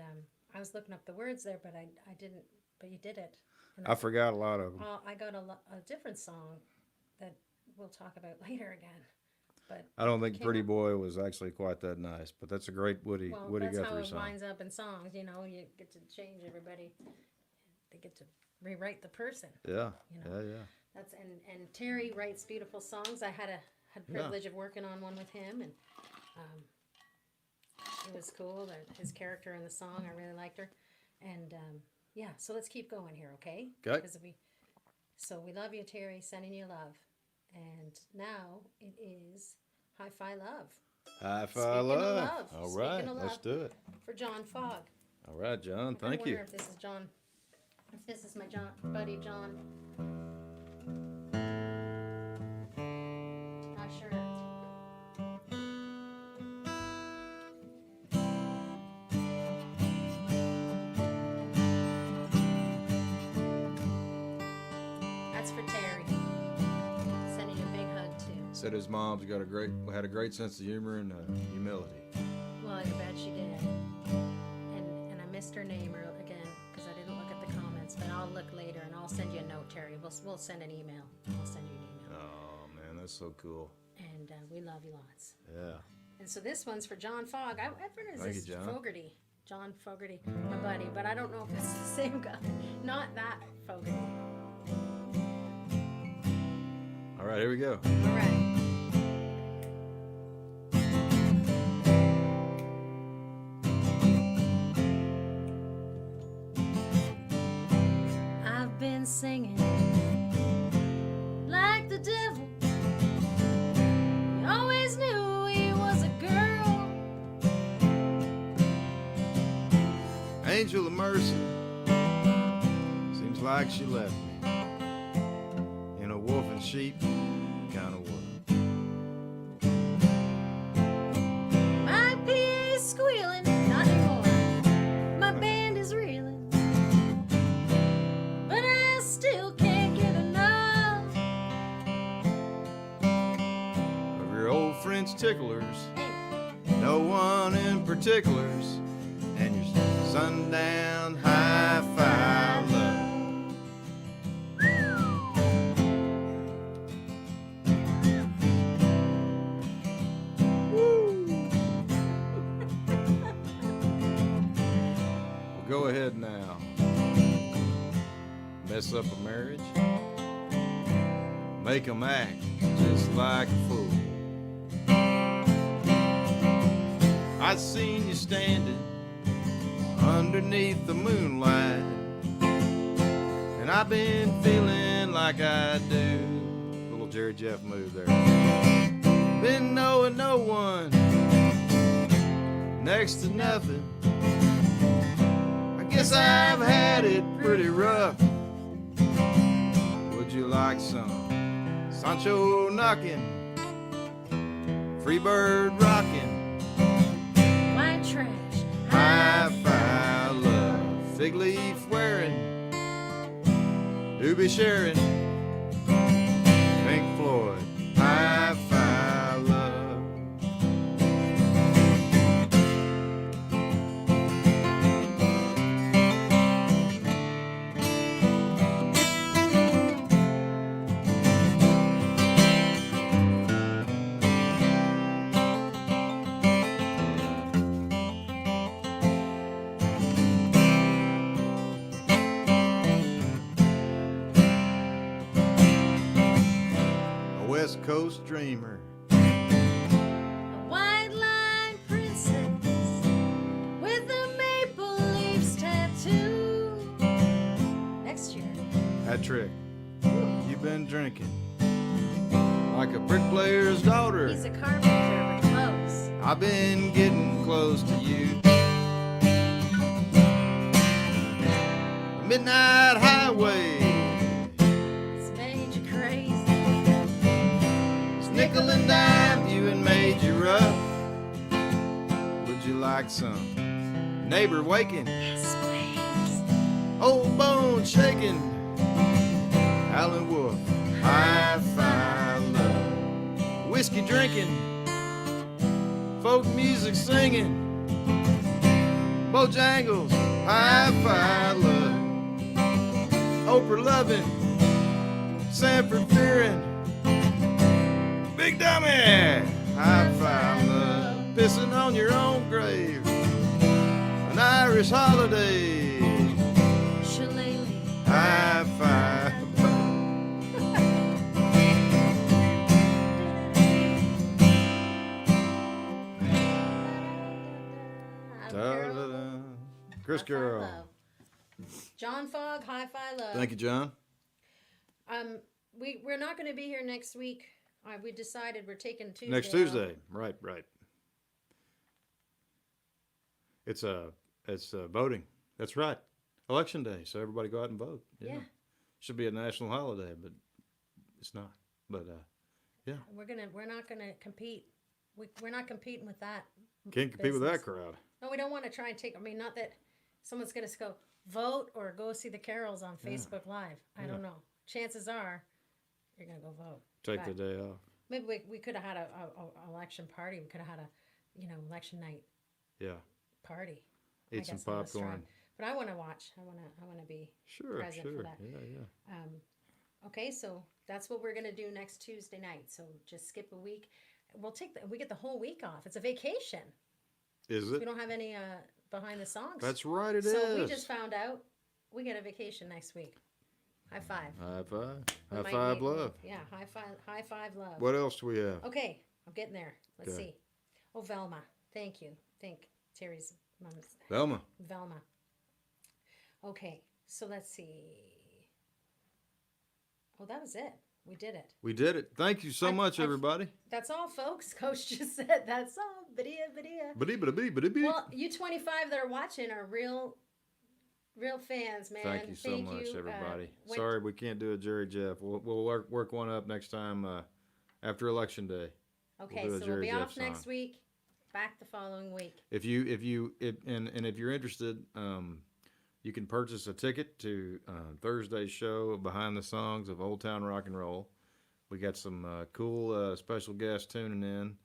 I was looking up the words there, but I didn't. But you did it. And I forgot a lot of them. I got a different song that we'll talk about later again. But I don't think Pretty Boy was actually quite that nice, but that's a great Woody that's Guthrie how it song. winds up in songs. You know, you get to change everybody. They get to rewrite the person. Yeah, You know? yeah. That's and Terry writes beautiful songs. I had privilege of working on one with him, and it was cool. His character in the song, I really liked her, and yeah. So let's keep going here, okay? Okay. Because we love you, Terry. Sending you love, and now it is Hi-Fi Love. Hi-Fi Speaking of love. love. All Speaking right, of let's love. do it. For John Fogg. All right, John. I Thank you. wonder if this is John. If this is my buddy John. my shirt. That's for Terry. Sending you a big hug too. Said his mom's had a great sense of humor and humility. Well, I bet she did. And I missed her name again because I didn't look at the comments. But I'll look later and I'll send you a note, Terry. We'll send an email. I'll send you an email. Oh man, that's so cool. And we love you lots. Yeah. And so this one's for John Fogg. I've heard of this John. Fogarty. John Fogarty, my buddy, but I don't know if it's the same guy. Not that Fogarty. All right, here we go. All right. I've been singing like the devil. We always knew he was a girl. Angel of Mercy. Seems like she left me in a wolf and sheep kind of world. My PA's squealing, not anymore. My band is reeling, but I still can't get enough Of your old French ticklers, Hey, no one in particulars, and your sundown hi-fi love. Well, go ahead now. Mess up a marriage. Make 'em act just like a fool. I seen you standing underneath the moonlight, and I've been feeling like I do. Little Jerry Jeff move there. Been knowing no one, next to nothing. I guess I've had it pretty rough. Would you like some Sancho knocking, Freebird rocking, white trash. hi-fi love, fig leaf wearing, doobie sharing, Pink Floyd, hi-fi love. West Coast dreamer, A white line princess with a maple leaves tattoo. Next year. that trick. You've been drinking like a bricklayer's daughter. He's a carpenter with clothes. I've been getting close to you. Midnight highway, It's made you crazy. it's nickel and dime you and made you rough. Would you like some neighbor waking, Yes, please. old bone shaking, Alan Wolf, hi-fi love, whiskey drinking, folk music singing, Bojangles, hi-fi love, Oprah loving, Sanford fearing, Big Dummy, hi-fi love, pissing on your own grave, an Irish holiday, Shillelagh. hi-fi love. Da-da-da. Chris Hi-Fi Carroll. Love. John Fogg, Hi-Fi Love. Thank you, John. We're not going to be here next week. We decided we're taking Tuesday. Next off. Tuesday. Right. It's voting. That's right. Election day. So everybody go out and vote. Yeah. Should be a national holiday, but it's not. But Yeah. We're not gonna compete. We're not competing with that. Can't compete with that business. crowd. No, we don't want to try and take. I mean, not that someone's gonna go vote or go see the carols on Facebook Live. I don't know. Chances are, you're gonna go vote. Take But the day off. maybe we could have had a election party. We could have had a, election night Yeah. party. Eat some popcorn. But I want to watch. I want to be present for that. Yeah. Okay, so that's what we're gonna do next Tuesday night. So just skip a week. We get the whole week off. It's a vacation. Is We it? don't have any behind the songs. That's right, it so is. we just found out we get a vacation next week. High five. High five. We High might five, need- love. Yeah, high five love. What else do we have? Okay, I'm getting there. Let's Okay. see. Oh, Velma. Thank you. Thank Terry's mom's Velma. Velma. Okay, so let's see. Oh, that was it. We did it. We did it. Thank you so much, everybody. That's all, folks. Coach just said that's all. Badia. Ba-dee-ba-da-bee. Well, you 25 that are watching are real fans, man. Thank you so much, you. everybody. Sorry we can't do a Jerry Jeff. We'll work one up next time after Election Day. Okay, do a so Jerry we'll be Jeff off next song. week. Back the following week. If you're interested, you can purchase a ticket to Thursday's show of Behind the Songs of Old Town Rock and Roll. We got some cool special guests tuning in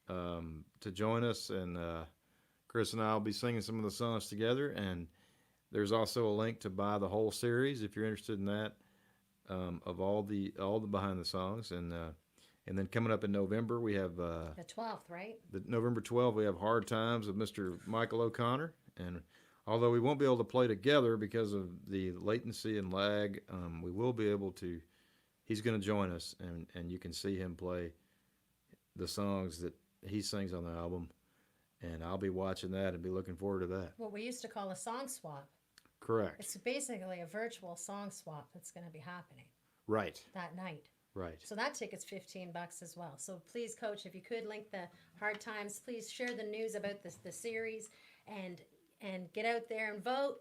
to join us, and Chris and I will be singing some of the songs together. And there's also a link to buy the whole series if you're interested in that, of all the Behind the Songs. And then coming up in November, we have The 12th, right? the November 12th, we have Hard Times with Mr. Michael O'Connor. And although we won't be able to play together because of the latency and lag, we will be able to. He's going to join us, and you can see him play the songs that he sings on the album. And I'll be watching that and be looking forward to that. What we used to call a song swap. Correct. It's basically a virtual song swap that's going to be happening Right. that night. Right. So that ticket's $15 as well. So please, Coach, if you could link the Hard Times, please share the news about the series and get out there and vote.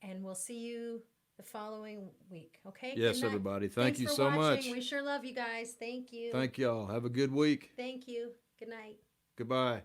And we'll see you the following week. Okay? Yes, Good night. everybody. Thanks Thank you for so watching. much. We sure love you guys. Thank you. Thank y'all. Have a good week. Thank you. Good night. Goodbye.